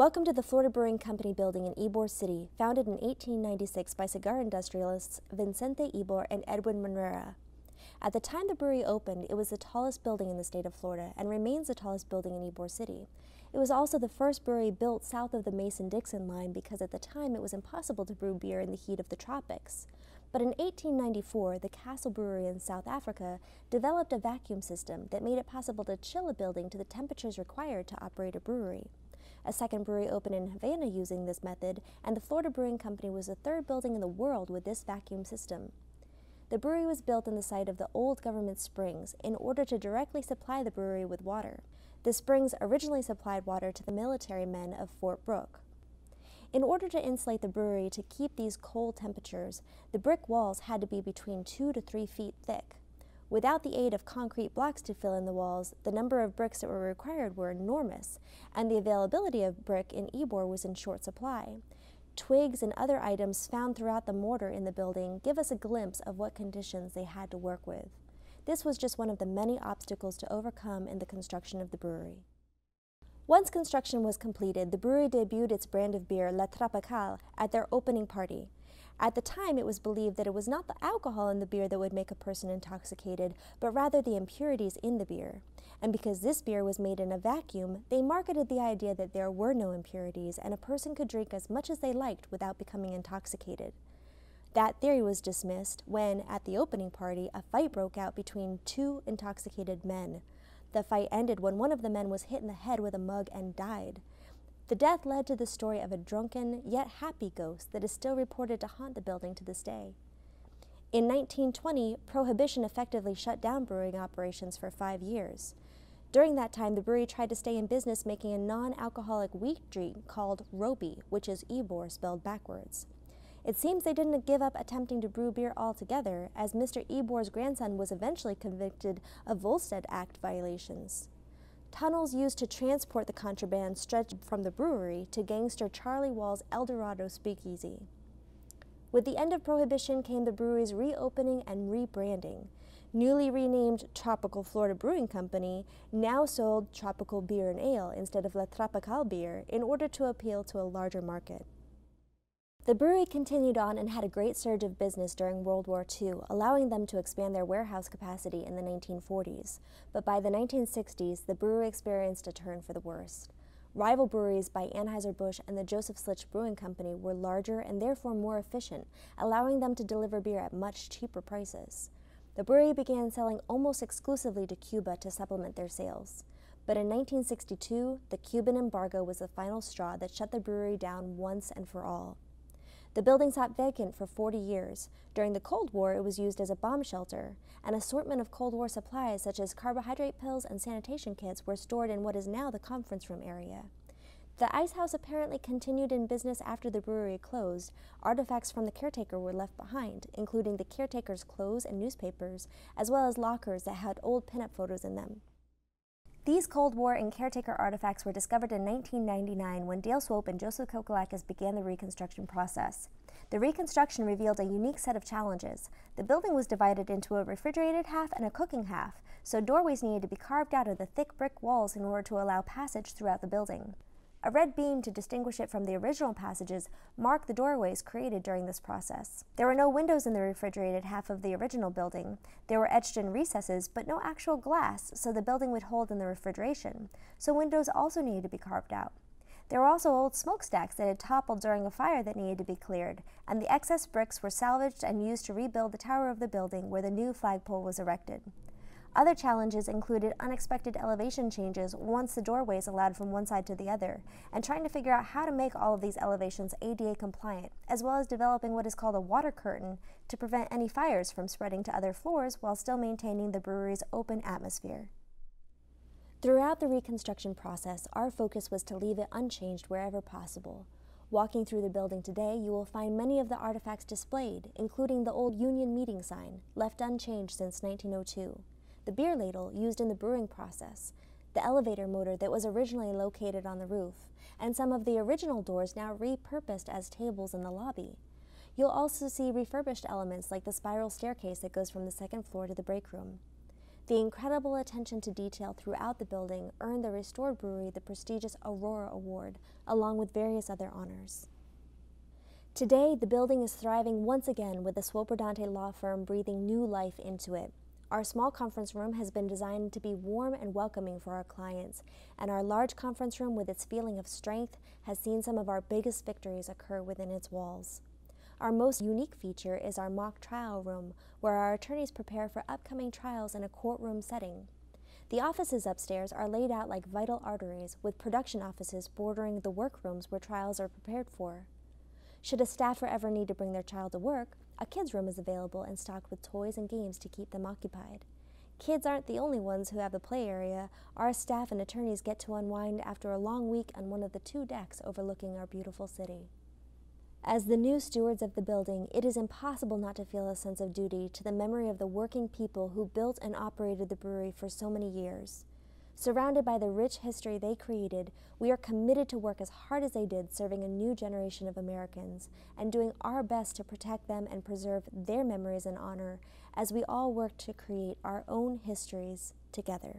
Welcome to the Florida Brewing Company building in Ybor City, founded in 1896 by cigar industrialists Vicente Ybor and Edwin Monrera. At the time the brewery opened, it was the tallest building in the state of Florida and remains the tallest building in Ybor City. It was also the first brewery built south of the Mason-Dixon line because at the time it was impossible to brew beer in the heat of the tropics. But in 1894, the Castle Brewery in South Africa developed a vacuum system that made it possible to chill a building to the temperatures required to operate a brewery. A second brewery opened in Havana using this method, and the Florida Brewing Company was the third building in the world with this vacuum system. The brewery was built on the site of the old government springs in order to directly supply the brewery with water. The springs originally supplied water to the military men of Fort Brooke. In order to insulate the brewery to keep these cold temperatures, the brick walls had to be between 2 to 3 feet thick. Without the aid of concrete blocks to fill in the walls, the number of bricks that were required were enormous, and the availability of brick in Ybor was in short supply. Twigs and other items found throughout the mortar in the building give us a glimpse of what conditions they had to work with. This was just one of the many obstacles to overcome in the construction of the brewery. Once construction was completed, the brewery debuted its brand of beer, La Tropicale, at their opening party. At the time, it was believed that it was not the alcohol in the beer that would make a person intoxicated, but rather the impurities in the beer. And because this beer was made in a vacuum, they marketed the idea that there were no impurities and a person could drink as much as they liked without becoming intoxicated. That theory was dismissed when, at the opening party, a fight broke out between two intoxicated men. The fight ended when one of the men was hit in the head with a mug and died. The death led to the story of a drunken, yet happy ghost that is still reported to haunt the building to this day. In 1920, prohibition effectively shut down brewing operations for 5 years. During that time, the brewery tried to stay in business making a non-alcoholic wheat drink called Roby, which is Ybor spelled backwards. It seems they didn't give up attempting to brew beer altogether, as Mr. Ybor's grandson was eventually convicted of Volstead Act violations. Tunnels used to transport the contraband stretched from the brewery to gangster Charlie Wall's Eldorado Speakeasy. With the end of Prohibition came the brewery's reopening and rebranding. Newly renamed Tropical Florida Brewing Company now sold tropical beer and ale instead of La Tropicale beer in order to appeal to a larger market. The brewery continued on and had a great surge of business during World War II, allowing them to expand their warehouse capacity in the 1940s. But by the 1960s, the brewery experienced a turn for the worse. Rival breweries by Anheuser-Busch and the Joseph Slitch Brewing Company were larger and therefore more efficient, allowing them to deliver beer at much cheaper prices. The brewery began selling almost exclusively to Cuba to supplement their sales. But in 1962, the Cuban embargo was the final straw that shut the brewery down once and for all. The building sat vacant for 40 years. During the Cold War, it was used as a bomb shelter. An assortment of Cold War supplies, such as carbohydrate pills and sanitation kits, were stored in what is now the conference room area. The ice house apparently continued in business after the brewery closed. Artifacts from the caretaker were left behind, including the caretaker's clothes and newspapers, as well as lockers that had old pinup photos in them. These Cold War and caretaker artifacts were discovered in 1999 when Dale Swope and Joseph Kokolakis began the reconstruction process. The reconstruction revealed a unique set of challenges. The building was divided into a refrigerated half and a cooking half, so doorways needed to be carved out of the thick brick walls in order to allow passage throughout the building. A red beam to distinguish it from the original passages marked the doorways created during this process. There were no windows in the refrigerated half of the original building. They were etched in recesses, but no actual glass, so the building would hold in the refrigeration, so windows also needed to be carved out. There were also old smokestacks that had toppled during a fire that needed to be cleared, and the excess bricks were salvaged and used to rebuild the tower of the building where the new flagpole was erected. Other challenges included unexpected elevation changes once the doorways allowed from one side to the other, and trying to figure out how to make all of these elevations ADA compliant, as well as developing what is called a water curtain to prevent any fires from spreading to other floors while still maintaining the brewery's open atmosphere. Throughout the reconstruction process, our focus was to leave it unchanged wherever possible. Walking through the building today, you will find many of the artifacts displayed, including the old Union meeting sign, left unchanged since 1902. The beer ladle used in the brewing process, the elevator motor that was originally located on the roof, and some of the original doors now repurposed as tables in the lobby. You'll also see refurbished elements like the spiral staircase that goes from the second floor to the break room. The incredible attention to detail throughout the building earned the restored brewery the prestigious Aurora Award, along with various other honors. Today, the building is thriving once again with the Swope Rodante law firm breathing new life into it. Our small conference room has been designed to be warm and welcoming for our clients, and our large conference room with its feeling of strength has seen some of our biggest victories occur within its walls. Our most unique feature is our mock trial room, where our attorneys prepare for upcoming trials in a courtroom setting. The offices upstairs are laid out like vital arteries, with production offices bordering the workrooms where trials are prepared for. Should a staffer ever need to bring their child to work, a kids' room is available and stocked with toys and games to keep them occupied. Kids aren't the only ones who have the play area. Our staff and attorneys get to unwind after a long week on one of the 2 decks overlooking our beautiful city. As the new stewards of the building, it is impossible not to feel a sense of duty to the memory of the working people who built and operated the brewery for so many years. Surrounded by the rich history they created, we are committed to work as hard as they did, serving a new generation of Americans, and doing our best to protect them and preserve their memories and honor as we all work to create our own histories together.